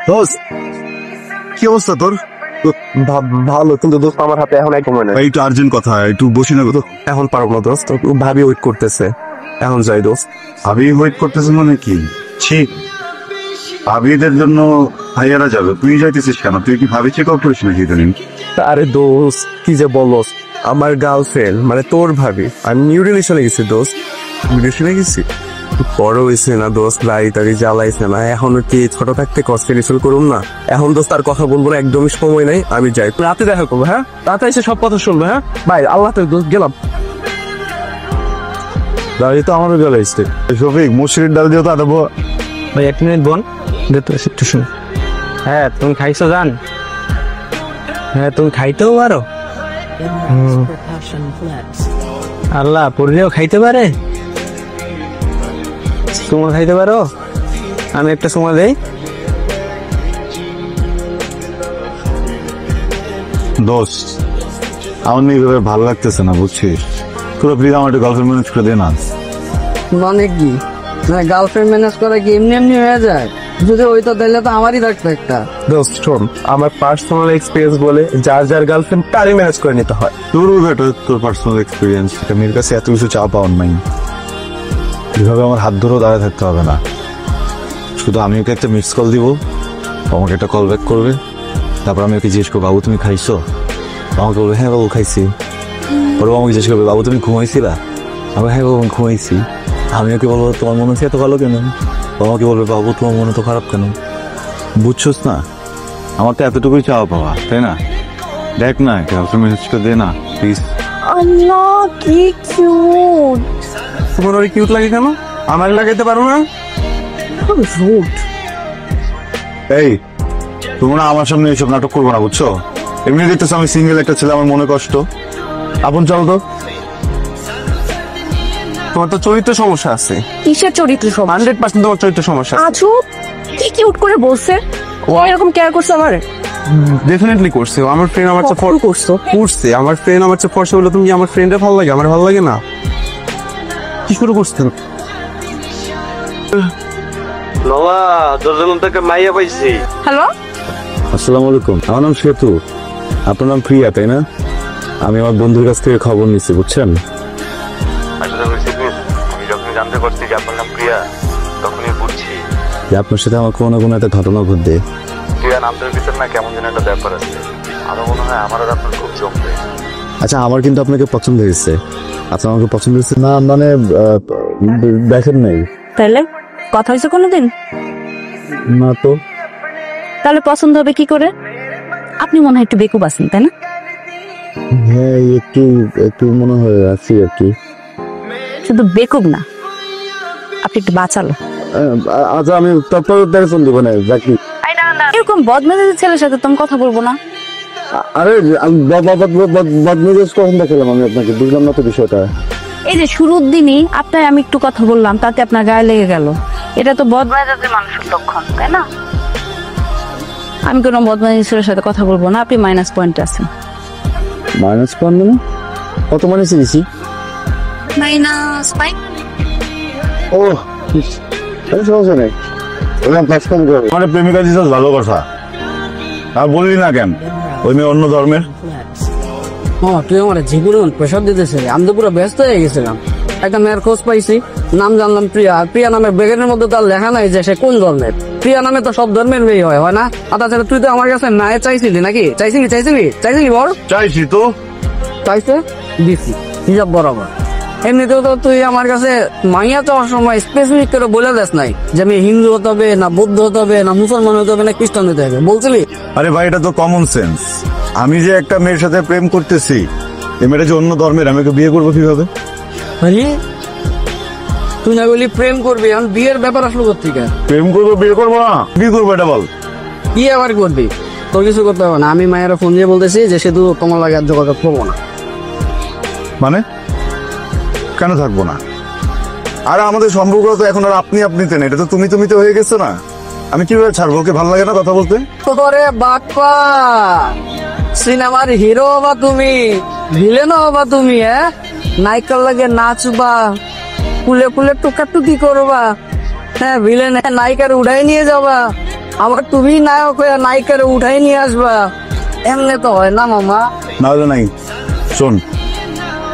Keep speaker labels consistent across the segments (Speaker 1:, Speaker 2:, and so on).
Speaker 1: দোস্ত কি অবস্থা তোর?
Speaker 2: ভালো, কিন্তু দোস্ত আমার হাতে এখন একদম না।
Speaker 1: একটু আর্জেন্ট কথা, একটু বসি না তো।
Speaker 2: এখন পারবো না দোস্ত, ভাবি ওয়েট করতেছে। এখন যাই দোস্ত।
Speaker 1: ভাবি ওয়েট করতেছে মানে কি? ঠিক ভাবিদের জন্য ভাইয়ারা যাবে, তুই যাইতেছিস কেন? তুই কি ভাবি চেক আউট করিস নাকি ইদানিং?
Speaker 2: আরে দোস্ত কি যে বলস, আমার গার্লফ্রেন্ড মানে তোর ভাবি, আমি নিউ রিলেশনে গেছি দোস্ত। রিলেশনে গেছি বড় হয়েছে না দোস্ত, গাড়ি টাড়ি জ্বালাইছে না। এখন কি ছোট থাকতে কষ্ট রিসেল করুন না। এখন দোস্ত আর কথা বলবো না, একদমই সময় নাই। আমি যাই, রাতে দেখা করবো। হ্যাঁ, রাতে এসে সব কথা শুনবো। হ্যাঁ ভাই, আল্লাহ তো দোস্ত, গেলাম।
Speaker 1: দাঁড়িয়ে তো আমারও গেল আসতে। শফিক, মুসুরির ডাল দিয়ে তো দেবো
Speaker 3: ভাই। 1 মিনিট বোন, দে তো একটু শুন। হ্যাঁ তুমি খাইছো জান? হ্যাঁ তুমি খাইতেও পারো? আল্লাহ, পড়লেও খাইতে পারে? তোমার খাইতে পারো? আমি একটা সময় দেই।
Speaker 1: দোস্ত আমার এইভাবে ভালো লাগতেছে না, বুঝছিস? তোরা প্লিজ আমার একটা গার্লফ্রেন্ড ম্যানেজ করে দে না।
Speaker 4: মানে কি, মানে গার্লফ্রেন্ড ম্যানেজ করা কি এমনি এমনি হয়ে যায়? যদি হইতো তাহলে তো আমারই থাকতো একটা।
Speaker 2: দোস্ত শোন, আমার পার্সোনাল এক্সপিরিয়েন্স বলে যার যার গার্লফ্রেন্ড তারই ম্যানেজ করে নিতে হয়।
Speaker 1: তোর পার্সোনাল এক্সপিরিয়েন্স, মেয়ের কাছে এত কিছু চা পাওয়ার নাই। এভাবে আমার হাত ধরেও দাঁড়ায় থাকতে হবে না। শুধু আমি ওকে একটা মিস কল দিব, আমাকে একটা কল ব্যাক করবে, তারপর আমি ওকে জিজ্ঞেস করবো, বাবু তুমি খাইছো? আমাকে বলবে হ্যাঁ বাবু খাইছি। ওরা আমাকে জিজ্ঞেস করবে, বাবু তুমি ঘুমাইছিলা? আমি হ্যাঁ বাবু আমি ঘুমাইছি। আমি ওকে বলবো তোমার মনে হচ্ছে এত ভালো কেন? আমাকে বলবে বাবু তোমার মনে তো খারাপ কেন? বুঝছোস না, আমার তো এতটুকুই চাওয়া পাওয়া, তাই না? দেখ না, মেসেজটা দে না প্লিজ।
Speaker 5: আল্লাহ কি কিউট।
Speaker 2: তোমার ওই কিউট লাগে কেন? আমার লাগাইতে পারো না?
Speaker 1: এই তোমরা আমার সামনে এইসব নাটক করবো না, বুঝছো? এমনি দেখতেছো আমি সিঙ্গেল একটা ছেলে, আমার মনে কষ্ট। আপন চল তো।
Speaker 2: তোমার তো চরিত্র সমস্যা আছে।
Speaker 5: কিসের চরিত্র সমস্যা?
Speaker 2: 100% তোমার চরিত্র সমস্যা।
Speaker 5: আজু কি কিউট করে বলছে, ও এরকম কেয়ার করছে আমারে?
Speaker 2: ডেফিনেটলি করছে। আমার ফ্রেন্ড আমার চেয়ে
Speaker 5: কখন করছো?
Speaker 2: করছে। আমার ফ্রেন্ড আমার চেয়ে ফর্সা বলে তুমি কি আমার ফ্রেন্ডে ভালো লাগে? আমার ভালো লাগে না? কি শুরু করছেন?
Speaker 6: নওয়া দরজান থেকে মাইয়া পাইছি।
Speaker 5: হ্যালো,
Speaker 1: আসসালামু আলাইকুম, আমার নাম সেতু, আপনার নাম প্রিয়া তাই না? আমি আমার বন্ধুর কাছ থেকে খবর নিচ্ছি, বুঝছেন?
Speaker 6: আমি যখন জানতে পারছি যে আপনার নাম প্রিয়া, তখনই বুঝছি
Speaker 1: যে আপনার সাথে আমার কোনো না কোনো একটা ঘটনা ঘটবে।
Speaker 6: প্রিয়া নামটার ভিতর না কেমন যেন একটা ব্যাপার আছে। আমার মনে হয় আমার আর আপনার খুব জমবে।
Speaker 1: আচ্ছা, আমার কিন্তু আপনাকে পছন্দ হয়েছে। আপনার আমাকে পছন্দ হয়েছে না মানে দেখেন নাই?
Speaker 5: তাহলে কথা হয়েছে কোনোদিন?
Speaker 1: না তো।
Speaker 5: তাহলে পছন্দ হবে কি করে? আপনি মনে হয় একটু বেকুব আছেন, তাই না?
Speaker 1: হ্যাঁ, একটু একটু মনে হয় আছি আর কি।
Speaker 5: শুধু বেকুব না, আপনি একটু বাঁচালো।
Speaker 1: আচ্ছা, আমি তারপর দেখুন দেবো না বাকি।
Speaker 5: এরকম বদমেজাজের ছেলের সাথে তুমি কথা বলবো না।
Speaker 1: আরে বদমেজাজ কখন দেখালাম আমি আপনাকে? বুঝলাম না তো বিষয়টা।
Speaker 5: এই যে শুরুর দিনই আপনার আমি একটু কথা বললাম, তাতে আপনার গায়ে লেগে গেল। এটা তো বদমেজাজের মানুষের লক্ষণ, তাই না? আমি কোনো বদমেজাজের ছেলের সাথে কথা বলবো না। আপনি মাইনাস পয়েন্টে আছেন।
Speaker 1: মাইনাস পয়েন্ট মানে? কত মাইনাস দিয়েছি?
Speaker 5: মাইনাস 5।
Speaker 1: ও সমস্যা নেই, মানে প্রেমিকা দিস ভালো কথা। আর বললি না কেন ওই মেয়ে অন্য ধর্মের?
Speaker 4: তুই আমার জীবনে প্রেশার দিতেছে। আমি তো পুরো ব্যস্ত হয়ে গেছিলাম। একটা মেয়ের খোঁজ পাইছি, নাম জানলাম প্রিয়া। আর প্রিয়া নামের ব্যাগের মধ্যে তার লেখা নাই যে সে কোন ধর্মের। প্রিয়া নামে তো সব ধর্মের মেয়ে হয় না? তাছাড়া তুই তো আমার কাছে না চাইছিলি নাকি? চাইছিলি বল।
Speaker 1: চাইছি তো,
Speaker 4: চাইছে দিছি হিসাব বরাবর। এমনিতেও তো তুই আমার কাছে মাইয়া চাওয়ার সময় স্পেসিফিক করে বলে দেস নাই যে আমি হিন্দু হতে হবে না, বৌদ্ধ হতে হবে না, মুসলমান হতে হবে না, খ্রিস্টান হতে হবে, বলছিলি?
Speaker 1: আরে ভাই এটা তো কমন সেন্স। আমি যে একটা মেয়ের সাথে প্রেম করতেছি, এই মেয়েটা যে অন্য ধর্মের, আমি ওকে বিয়ে করবো কিভাবে?
Speaker 4: আরে তুই না বলি প্রেম করবি, এখন বিয়ের ব্যাপার আসলো কোথেকে?
Speaker 1: প্রেম করবো বিয়ে করবো না? কি করবো এটা বল।
Speaker 4: কি আবার করবি? তোর কিছু করতে হবে না। আমি মায়েরা ফোন দিয়ে বলতেছি যে শুধু তোমার লাগে আর যোগাযোগ করবো না।
Speaker 1: মানে কেন থাকবো না? আর আমাদের সম্পর্ক তো এখন আর আপনি আপনিতে না, এটা তো তুমি তুমিতে হয়ে গেছে না। আমি কিভাবে ছাড়বো? ওকে ভালো লাগে না কথা বলতে?
Speaker 4: তোরে বাপ্পা, সিনেমার হিরো হবা তুমি, ভিলেন হবা তুমি? নায়িকার লাগে নাচবা, ফুলে ফুলে টুকাটুকি করবা, হ্যাঁ ভিলেন নায়িকার উঠাই নিয়ে যাবা, আবার তুমি নায়ক হয়ে নায়িকার উঠাই নিয়ে আসবা, এমনি তো হয় না মামা।
Speaker 1: না হলে নাই, শোন,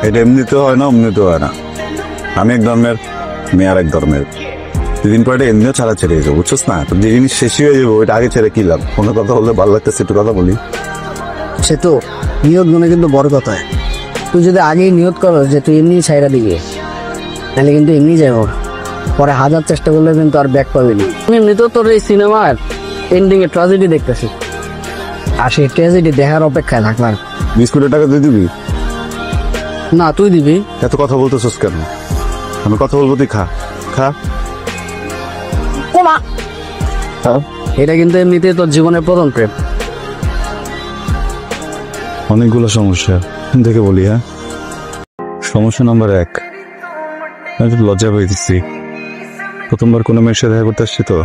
Speaker 1: এটা এমনিতে হয় না অমনিতে হয় না। আমি এক ধর্মের, মেয়ে আর এক ধর্মের, দুদিন পরে এটা এমনিও ছাড়া ছেড়ে যাবো, বুঝছস না? তো যে জিনিস শেষই হয়ে যাবো ওইটা আগে ছেড়ে কি লাভ? কোনো কথা বললে ভালো লাগতেছে, একটু কথা বলি।
Speaker 4: সে তো নিয়ত গুণে কিন্তু বড় কথা। তুই যদি আগেই নিয়ত করো যে তুই এমনি ছাইরা দিবি, তাহলে কিন্তু এমনি যাবো, পরে হাজার চেষ্টা করলে কিন্তু আর ব্যাক পাবি না। আমি এমনিতেও তোর এই সিনেমার এন্ডিং এ ট্র্যাজেডি দেখতেছি, আর সেই ট্র্যাজেডি দেখার অপেক্ষায় থাকলাম।
Speaker 1: বিস্কুটের টাকা দিয়ে দিবি?
Speaker 4: না তুই দিবি।
Speaker 1: এত কথা বলতেছস কেন? আমি কথা বলবো, তুই খা খা।
Speaker 4: এটা কিন্তু এমনিতেই তোর জীবনের প্রথম প্রেম।
Speaker 1: অনেকগুলো সমস্যা দেখে বলি। হ্যাঁ, সমস্যা নাম্বার 1, আমি একটু লজ্জা পাইতেছি। প্রথমবার কোনো মেয়ের সাথে দেখা করতে আসছি তো,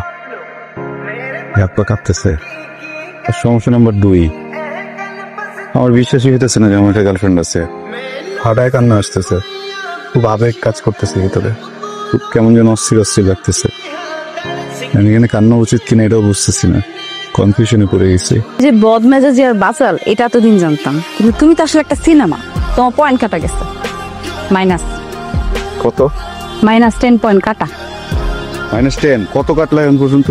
Speaker 1: হাত পা কাঁপতেছে। আর সমস্যা নাম্বার 2, আমার বিশ্বাসই হইতেছে না যে আমার একটা গার্লফ্রেন্ড আছে। হাঁটায় কান্না আসতেছে, খুব আবেগ কাজ করতেছে ভিতরে, খুব কেমন যেন অস্থির অস্থির লাগতেছে। আমি এখানে কান্না উচিত কিনা এটাও বুঝতেছি না, কনফিউশনে পড়ে গেছি।
Speaker 5: যে বদমেজাজি আর বাচাল এটা এতদিন জানতাম, কিন্তু তুমি তো আসলে একটা সিনেমা। তোমার পয়েন্ট কাটা গেছে, মাইনাস
Speaker 1: কত?
Speaker 5: -10 পয়েন্ট কাটা।
Speaker 1: -10 কত কাটলা এখন পর্যন্ত?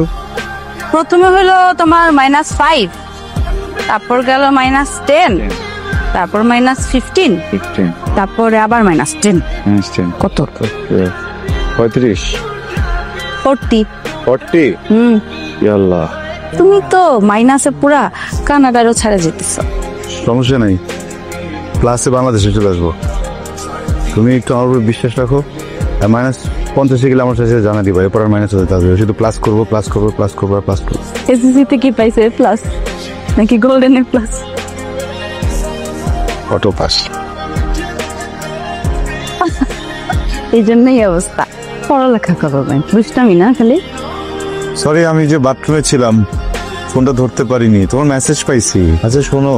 Speaker 5: প্রথমে হলো তোমার -5, তারপর গেল -10, তারপর -15, তারপরে আবার -10। কত?
Speaker 1: 35
Speaker 5: 40।
Speaker 1: ইয়াল্লাহ,
Speaker 5: তুমি তো মাইনাসে পুরা কানাডারও ছাড়া যেতেছ।
Speaker 1: সমস্যা নাই, ক্লাসে বাংলাদেশে চলে আসবো। তুমি একটু আমার উপর বিশ্বাস রাখো, আর -50 গেলে আমার সাথে জানা দিবা। এরপর আর মাইনাস হতে থাকবে, শুধু প্লাস করবো প্লাস করবো প্লাস করবো আর প্লাস করবো।
Speaker 5: এসএসসিতে কি পাইছে? প্লাস নাকি golden A plus?
Speaker 1: Auto pass.
Speaker 5: এই জন্যই অবস্থা, পড়ালেখা করো না, বুঝতামই না খালি।
Speaker 1: সরি, আমি যে বাথরুমে ছিলাম ফোনটা ধরতে পারিনি, তোমার মেসেজ পাইছি। আচ্ছা শোনো,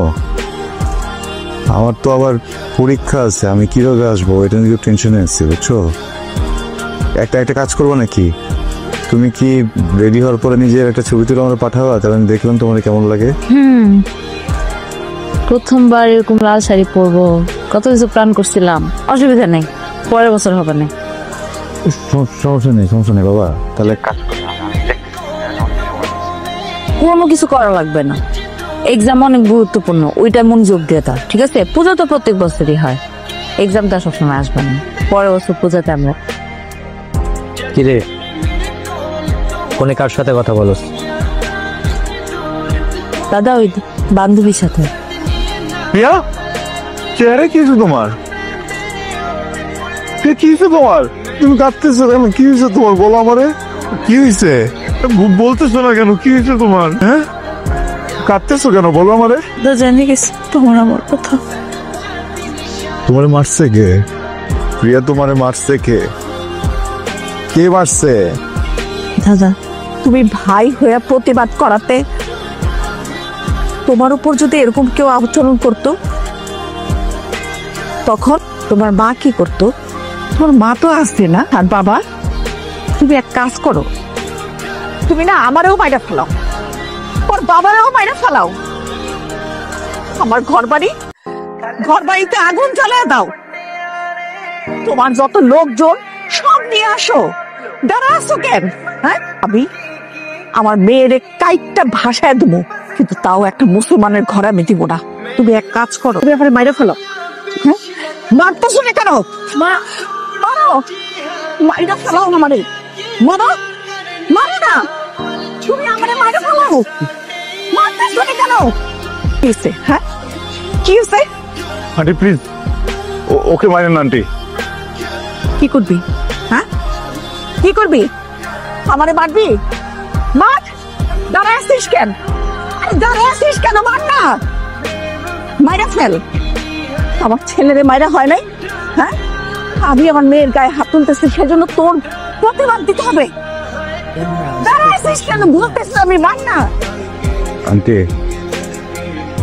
Speaker 1: আমার তো আবার পরীক্ষা আছে, আমি কিভাবে আসবো এটা নিয়ে টেনশনে আছি, বুঝছো? একটা কাজ করবো নাকি, তুমি কি রেডি হওয়ার পরে নিজের একটা ছবি তুলে আমার পাঠাবা, তাহলে আমি দেখলাম তোমার কেমন লাগে।
Speaker 5: প্রথমবার এরকম লাল শাড়ি পরবো, কত কিছু প্ল্যান করছিলাম। অসুবিধা নেই, পরের বছর হবে না।
Speaker 1: সমস্যা নেই বাবা, তাহলে
Speaker 5: কোনো কিছু করা লাগবে না, এক্সাম অনেক গুরুত্বপূর্ণ, ওইটা মনোযোগ দিয়ে দাও, ঠিক আছে? পুজো তো প্রত্যেক বছরই হয়, এক্সামটা সবসময় আসবে না, পরের বছর পূজাতে আমরা।
Speaker 3: কিরে, কোনে কার সাথে কথা বলো?
Speaker 5: দাদা ওই বান্ধবীর সাথে।
Speaker 1: প্রিয়া, চেহারা কি হয়েছে তোমার? কি হয়েছে তোমার? তুমি কাঁদতেছো কেন? কি হয়েছে তোমার? বলো আমারে, কি হয়েছে? বলতেছো না কেন? কি হয়েছে তোমার? হ্যাঁ, কাঁদতেছো কেন? বলো আমারে।
Speaker 5: তো জানি গেছি তোমার আমার কথা।
Speaker 1: তোমারে মারছে কে? প্রিয়া, তোমারে মারছে কে? কে মারছে?
Speaker 7: দাদা, তুমি ভাই হয়ে প্রতিবাদ করাতে তোমার উপর যদি এরকম কেউ আচরণ করত, তখন তোমার মা কি করতো? তোমার মা তো আসছে না, আর বাবা, তুমি এক কাজ করো, তুমি না আমারও মাইরা ফেলাও, ওর বাবারও মাইরা ফেলাও, আমার ঘর বাড়িতে আগুন জ্বালিয়ে দাও, তোমার যত লোকজন সব নিয়ে আসো। দাঁড়া আসো কেন? হ্যাঁ, আমি আমার মেয়ের কাইটটা ভাষায় দেবো, কিন্তু তাও একটা মুসলমানের ঘরে আমি দিব না। তুমি এক কাজ করো, তুমি আমার মাইরা ফেলো। হ্যাঁ, মারতে শুনে কেন? মা মারো, মাইরা ফেলাও আমারে, মারো, মারো না, তুমি আমারে মাইরা ফেলাও, মারতে শুনে কেন? কি হয়েছে? হ্যাঁ, কি হয়েছে?
Speaker 1: আন্টি প্লিজ, ওকে মারেন না আন্টি।
Speaker 7: কি করবি? হ্যাঁ, কি করবি? আমারে মারবি? মার, দাঁড়ায় আসিস কেন? দাঁড়ায় আসিস কেন? মার না, মাইরা ফেল। আমার ছেলেরে মাইরা হয় নাই? হ্যাঁ, আমি আমার মেয়ের গায়ে হাত তুলতেছি, সেজন্য তোর প্রতিবাদ দিতে হবে। দাঁড়ায় আসিস কেন? বলতেছিস আমি, মার না।
Speaker 1: আন্টি,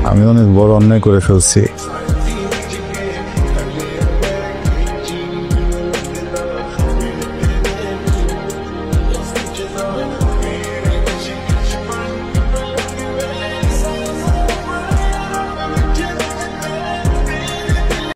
Speaker 1: আমি অনেক বড় অন্যায় করে ফেলছি।